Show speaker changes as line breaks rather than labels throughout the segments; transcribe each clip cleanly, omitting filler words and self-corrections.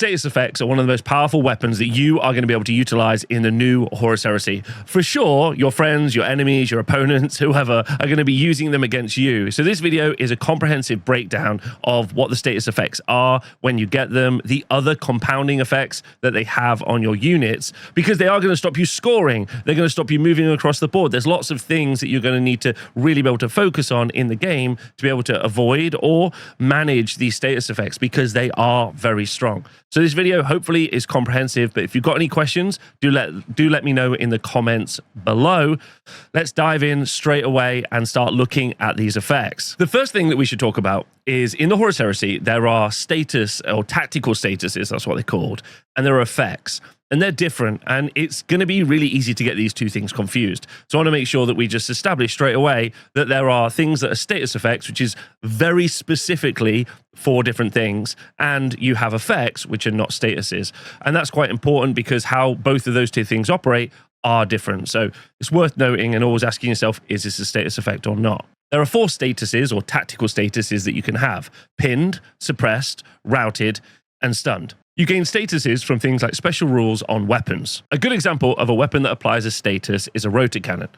Status effects are one of the most powerful weapons that you are going to be able to utilize in the new Horus Heresy. For sure, your friends, your enemies, your opponents, whoever, are going to be using them against you. So this video is a comprehensive breakdown of what the status effects are, when you get them, the other compounding effects that they have on your units, because they are going to stop you scoring. They're going to stop you moving across the board. There's lots of things that you're going to need to really be able to focus on in the game to be able to avoid or manage these status effects, because they are very strong. So this video hopefully is comprehensive, but if you've got any questions, do let me know in the comments below. Let's dive in straight away and start looking at these effects. The first thing that we should talk about is in the Horus Heresy, there are status or tactical statuses, that's what they're called, and there are effects. And they're different, and it's going to be really easy to get these two things confused. So I want to make sure that we just establish straight away that there are things that are status effects, which is very specifically for different things, and you have effects, which are not statuses. And that's quite important because how both of those two things operate are different. So it's worth noting and always asking yourself, is this a status effect or not? There are 4 statuses or tactical statuses that you can have: pinned, suppressed, routed, and stunned. You gain statuses from things like special rules on weapons. A good example of a weapon that applies a status is a rotor cannon.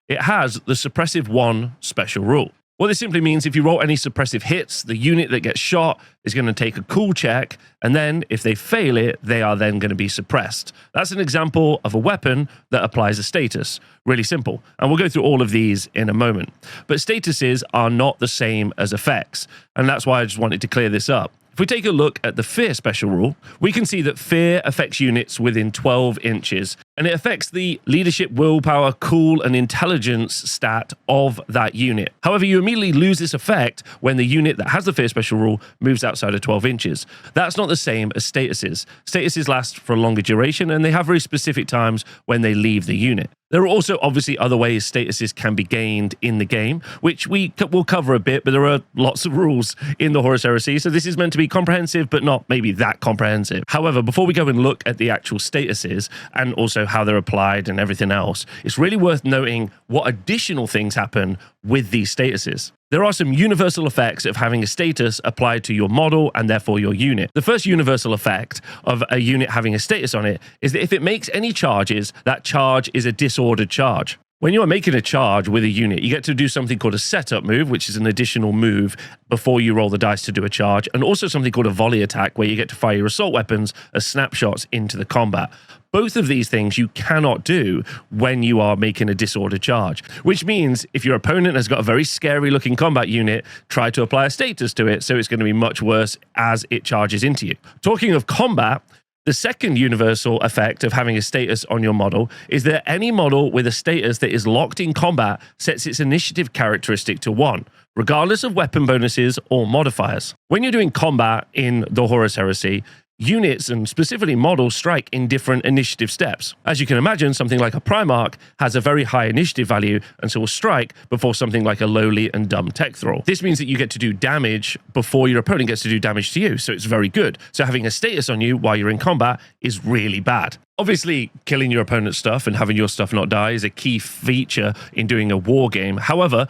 It has the suppressive 1 special rule. What this simply means, if you roll any suppressive hits, the unit that gets shot is going to take a cool check, and then if they fail it, they are then going to be suppressed. That's an example of a weapon that applies a status. Really simple. And we'll go through all of these in a moment. But statuses are not the same as effects, and that's why I just wanted to clear this up. If we take a look at the Fear special rule, we can see that Fear affects units within 12 inches, and it affects the leadership, willpower, cool, and intelligence stat of that unit. However, you immediately lose this effect when the unit that has the Fear special rule moves outside of 12 inches. That's not the same as statuses. Statuses last for a longer duration, and they have very specific times when they leave the unit. There are also obviously other ways statuses can be gained in the game, which we will cover a bit, but there are lots of rules in the Horus Heresy, so this is meant to be comprehensive, but not maybe that comprehensive. However, before we go and look at the actual statuses and also how they're applied and everything else, it's really worth noting what additional things happen with these statuses. There are some universal effects of having a status applied to your model and therefore your unit. The first universal effect of a unit having a status on it is that if it makes any charges, that charge is a disordered charge. When you are making a charge with a unit, you get to do something called a setup move, which is an additional move before you roll the dice to do a charge, and also something called a volley attack, where you get to fire your assault weapons as snapshots into the combat. Both of these things you cannot do when you are making a disordered charge, which means if your opponent has got a very scary looking combat unit, try to apply a status to it, so it's going to be much worse as it charges into you. Talking of combat, the second universal effect of having a status on your model is that any model with a status that is locked in combat sets its initiative characteristic to 1, regardless of weapon bonuses or modifiers. When you're doing combat in the Horus Heresy, units and specifically models strike in different initiative steps. As you can imagine, something like a Primarch has a very high initiative value and so will strike before something like a lowly and dumb tech thrall. This means that you get to do damage before your opponent gets to do damage to you, so it's very good. So having a status on you while you're in combat is really bad. Obviously, killing your opponent's stuff and having your stuff not die is a key feature in doing a war game. However,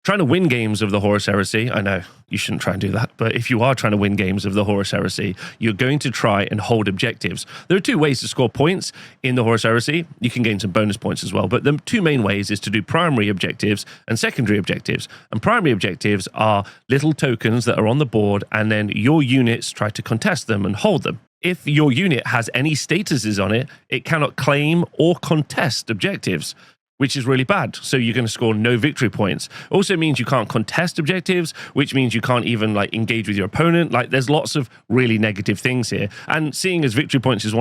trying to win games of the Horus Heresy, I know you shouldn't try and do that, but if you are trying to win games of the Horus Heresy, you're going to try and hold objectives. There are 2 ways to score points in the Horus Heresy. You can gain some bonus points as well, but the 2 main ways is to do primary objectives and secondary objectives. And primary objectives are little tokens that are on the board, and then your units try to contest them and hold them. If your unit has any statuses on it, it cannot claim or contest objectives, which is really bad. So you're going to score no victory points. Also means you can't contest objectives, which means you can't even engage with your opponent. There's lots of really negative things here. And seeing as victory points is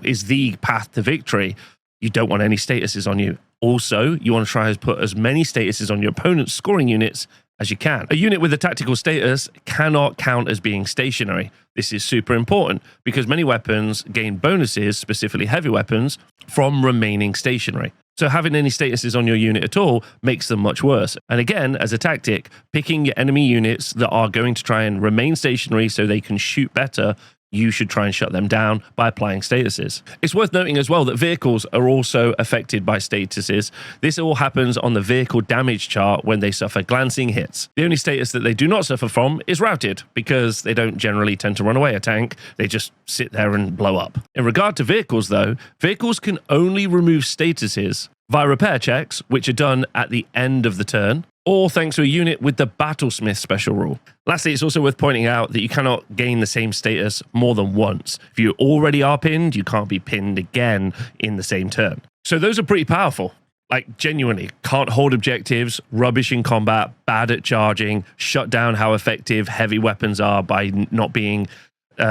is the path to victory, you don't want any statuses on you. Also, you want to try to put as many statuses on your opponent's scoring units as you can. A unit with a tactical status cannot count as being stationary. This is super important because many weapons gain bonuses, specifically heavy weapons, from remaining stationary. So having any statuses on your unit at all makes them much worse. And again, as a tactic, picking your enemy units that are going to try and remain stationary so they can shoot better you should try and shut them down by applying statuses. It's worth noting as well that vehicles are also affected by statuses. This all happens on the vehicle damage chart when they suffer glancing hits. The only status that they do not suffer from is routed, because they don't generally tend to run away a tank, they just sit there and blow up. In regard to vehicles though, vehicles can only remove statuses via repair checks, which are done at the end of the turn, or thanks to a unit with the Battlesmith special rule. Lastly, it's also worth pointing out that you cannot gain the same status more than once. If you already are pinned, you can't be pinned again in the same turn. So those are pretty powerful. Like, genuinely, can't hold objectives, rubbish in combat, bad at charging, shut down how effective heavy weapons are by not being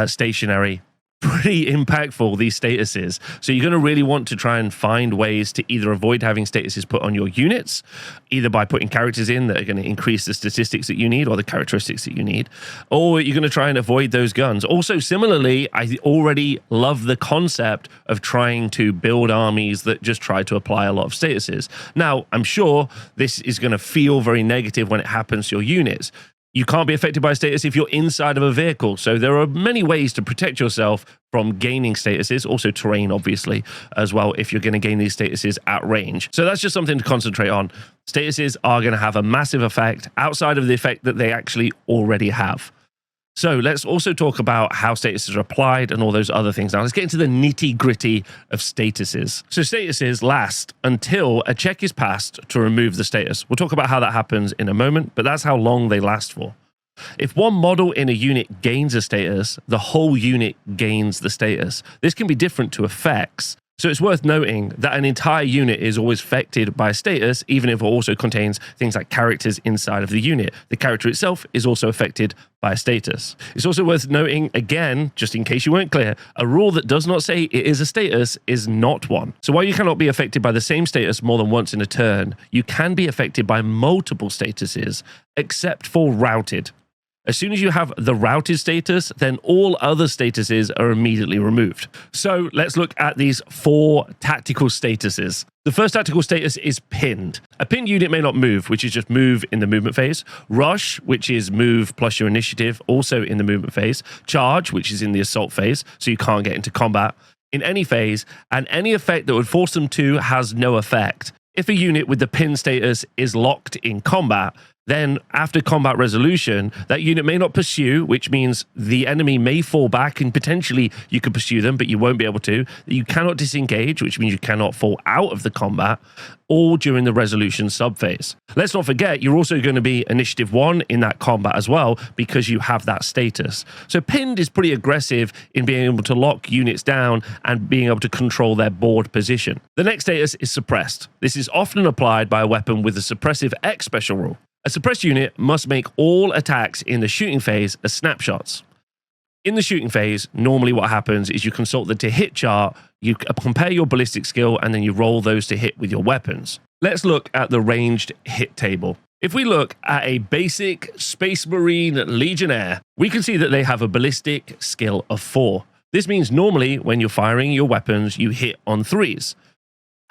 stationary. Pretty impactful, these statuses. So you're going to really want to try and find ways to either avoid having statuses put on your units, either by putting characters in that are going to increase the statistics that you need or the characteristics that you need, or you're going to try and avoid those guns. Also, similarly, I already love the concept of trying to build armies that just try to apply a lot of statuses. Now, I'm sure this is going to feel very negative when it happens to your units. You can't be affected by status if you're inside of a vehicle. So there are many ways to protect yourself from gaining statuses, also terrain, obviously, as well, if you're going to gain these statuses at range. So that's just something to concentrate on. Statuses are going to have a massive effect outside of the effect that they actually already have. So let's also talk about how statuses are applied and all those other things. Now let's get into the nitty-gritty of statuses. So statuses last until a check is passed to remove the status. We'll talk about how that happens in a moment, but that's how long they last for. If one model in a unit gains a status, the whole unit gains the status. This can be different to effects. So it's worth noting that an entire unit is always affected by a status, even if it also contains things like characters inside of the unit. The character itself is also affected by a status. It's also worth noting, again, just in case you weren't clear, a rule that does not say it is a status is not one. So while you cannot be affected by the same status more than once in a turn, you can be affected by multiple statuses, except for routed. As soon as you have the routed status, then all other statuses are immediately removed. So let's look at these 4 tactical statuses. The first tactical status is pinned. A pinned unit may not move, which is just move in the movement phase. Rush, which is move plus your initiative, also in the movement phase. Charge, which is in the assault phase, so you can't get into combat in any phase. And any effect that would force them to has no effect. If a unit with the pin status is locked in combat, then after combat resolution, that unit may not pursue, which means the enemy may fall back and potentially you could pursue them, but you won't be able to. You cannot disengage, which means you cannot fall out of the combat, or during the resolution subphase. Let's not forget, you're also going to be initiative 1 in that combat as well, because you have that status. So pinned is pretty aggressive in being able to lock units down and being able to control their board position. The next status is suppressed. This is often applied by a weapon with a suppressive X special rule. A suppressed unit must make all attacks in the shooting phase as snapshots. In the shooting phase, normally what happens is you consult the to hit chart, you compare your ballistic skill, and then you roll those to hit with your weapons. Let's look at the ranged hit table. If we look at a basic Space Marine Legionnaire, we can see that they have a ballistic skill of 4. This means normally when you're firing your weapons, you hit on 3s.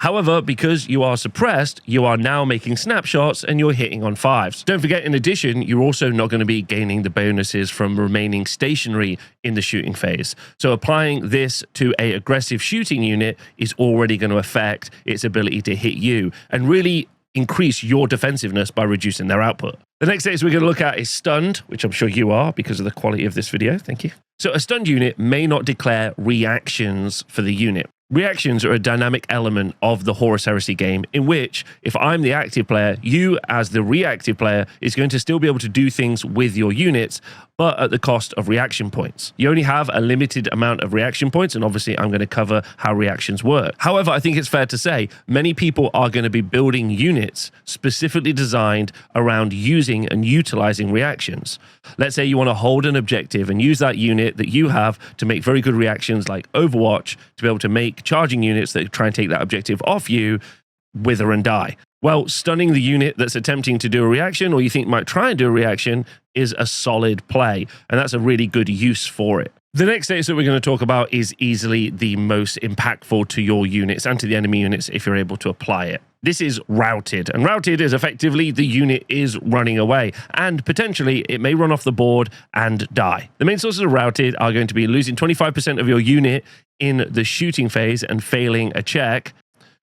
However, because you are suppressed, you are now making snapshots and you're hitting on 5s. Don't forget, in addition, you're also not going to be gaining the bonuses from remaining stationary in the shooting phase. So applying this to an aggressive shooting unit is already going to affect its ability to hit you and really increase your defensiveness by reducing their output. The next status we're going to look at is stunned, which I'm sure you are because of the quality of this video. Thank you. So a stunned unit may not declare reactions for the unit. Reactions are a dynamic element of the Horus Heresy game in which, if I'm the active player, you as the reactive player is going to still be able to do things with your units, but at the cost of reaction points. You only have a limited amount of reaction points, and obviously I'm going to cover how reactions work. However, I think it's fair to say many people are going to be building units specifically designed around using and utilizing reactions. Let's say you want to hold an objective and use that unit that you have to make very good reactions like Overwatch to be able to make charging units that try and take that objective off you, wither and die. well, stunning the unit that's attempting to do a reaction or you think might try and do a reaction is a solid play, and that's a really good use for it. The next status that we're going to talk about is easily the most impactful to your units and to the enemy units if you're able to apply it. This is routed, and routed is effectively the unit is running away, and potentially it may run off the board and die. The main sources of routed are going to be losing 25% of your unit in the shooting phase and failing a check,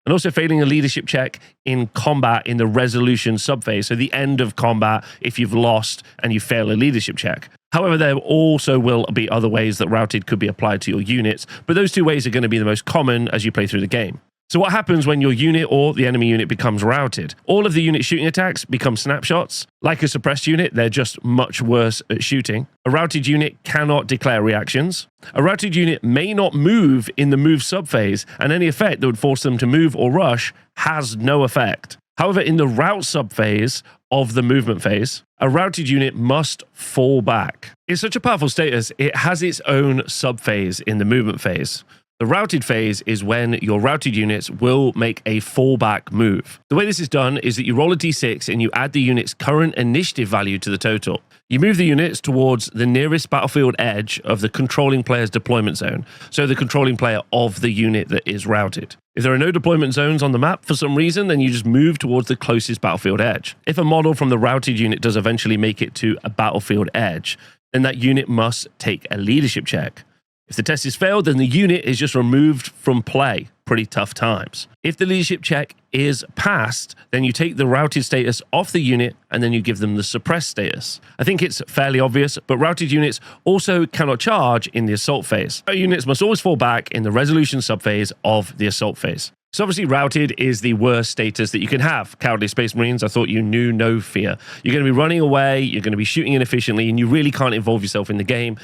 and also failing a leadership check in combat in the resolution subphase, so the end of combat if you've lost and you fail a leadership check. However, there also will be other ways that routed could be applied to your units, but those two ways are going to be the most common as you play through the game. So what happens when your unit or the enemy unit becomes routed? All of the unit shooting attacks become snapshots. Like a suppressed unit, they're just much worse at shooting. A routed unit cannot declare reactions. A routed unit may not move in the move subphase, and any effect that would force them to move or rush has no effect. However, in the rout subphase of the movement phase, a routed unit must fall back. It's such a powerful status, it has its own subphase in the movement phase. The routed phase is when your routed units will make a fallback move. The way this is done is that you roll a d6 and you add the unit's current initiative value to the total. You move the units towards the nearest battlefield edge of the controlling player's deployment zone, so the controlling player of the unit that is routed. If there are no deployment zones on the map for some reason, then you just move towards the closest battlefield edge. If a model from the routed unit does eventually make it to a battlefield edge, then that unit must take a leadership check. If the test is failed, then the unit is just removed from play. Pretty tough times. If the leadership check is passed, then you take the routed status off the unit and then you give them the suppressed status. I think it's fairly obvious, but routed units also cannot charge in the assault phase. Our units must always fall back in the resolution subphase of the assault phase. So obviously routed is the worst status that you can have. Cowardly Space Marines, I thought you knew no fear. You're going to be running away, you're going to be shooting inefficiently, and you really can't involve yourself in the game.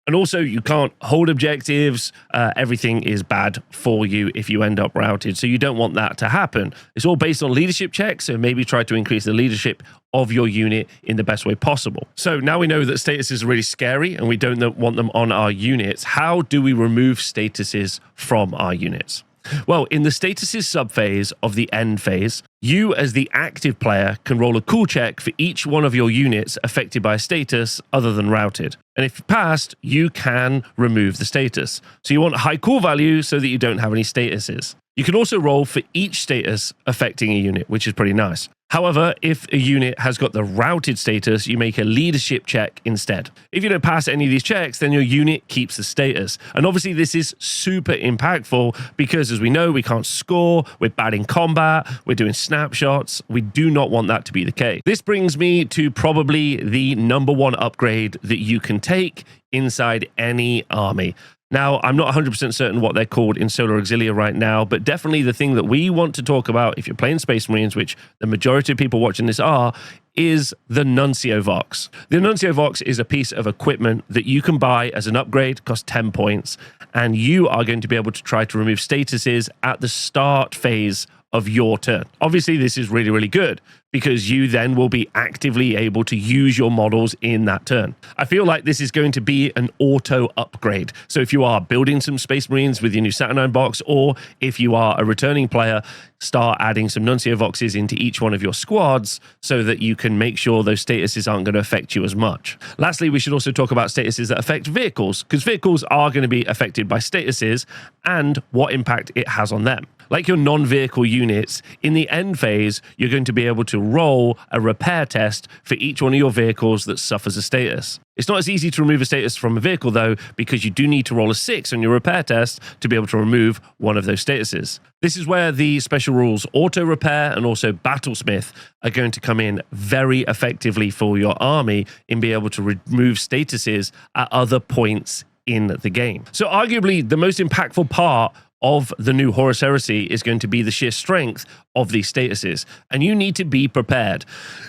And also, you can't hold objectives. Everything is bad for you if you end up routed. So you don't want that to happen. It's all based on leadership checks. So maybe try to increase the leadership of your unit in the best way possible. So now we know that statuses are really scary and we don't want them on our units. How do we remove statuses from our units? Well, in the statuses subphase of the end phase, you as the active player can roll a cool check for each one of your units affected by a status other than routed. And if passed, you can remove the status. So you want a high cool value so that you don't have any statuses. You can also roll for each status affecting a unit, which is pretty nice. However, if a unit has got the routed status, you make a leadership check instead. If you don't pass any of these checks, then your unit keeps the status. And obviously this is super impactful because, as we know, we can't score, we're bad in combat, we're doing snapshots. We do not want that to be the case. This brings me to probably the #1 upgrade that you can take inside any army. Now, I'm not 100% certain what they're called in Solar Auxilia right now, but definitely the thing that we want to talk about if you're playing Space Marines, which the majority of people watching this are, is the Nuncio Vox. The Nuncio Vox is a piece of equipment that you can buy as an upgrade, costs 10 points, and you are going to be able to try to remove statuses at the start phase of your turn. Obviously, this is really, really good because you then will be actively able to use your models in that turn. I feel like this is going to be an auto upgrade. So if you are building some Space Marines with your new Saturnine box, or if you are a returning player, start adding some Nuncio Voxes into each one of your squads so that you can make sure those statuses aren't going to affect you as much. Lastly, we should also talk about statuses that affect vehicles, because vehicles are going to be affected by statuses and what impact it has on them. Like your non-vehicle units, in the end phase, you're going to be able to roll a repair test for each one of your vehicles that suffers a status. It's not as easy to remove a status from a vehicle, though, because you do need to roll a 6 on your repair test to be able to remove one of those statuses. This is where the special rules Auto Repair and also Battlesmith are going to come in very effectively for your army in being able to remove statuses at other points in the game. So arguably, the most impactful part of the new Horus Heresy is going to be the sheer strength of these statuses, and you need to be prepared.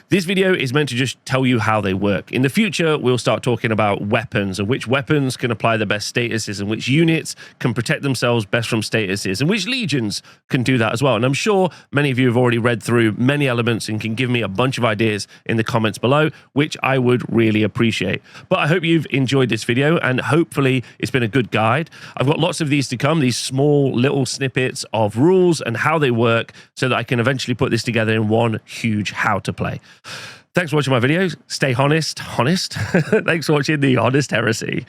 This video is meant to just tell you how they work. In the future, we'll start talking about weapons and which weapons can apply the best statuses and which units can protect themselves best from statuses and which legions can do that as well. And I'm sure many of you have already read through many elements and can give me a bunch of ideas in the comments below, which I would really appreciate. But I hope you've enjoyed this video and hopefully it's been a good guide. I've got lots of these to come, these small small little snippets of rules and how they work so that I can eventually put this together in one huge how to play. Thanks for watching my videos. Stay honest. Thanks for watching the Horus Heresy.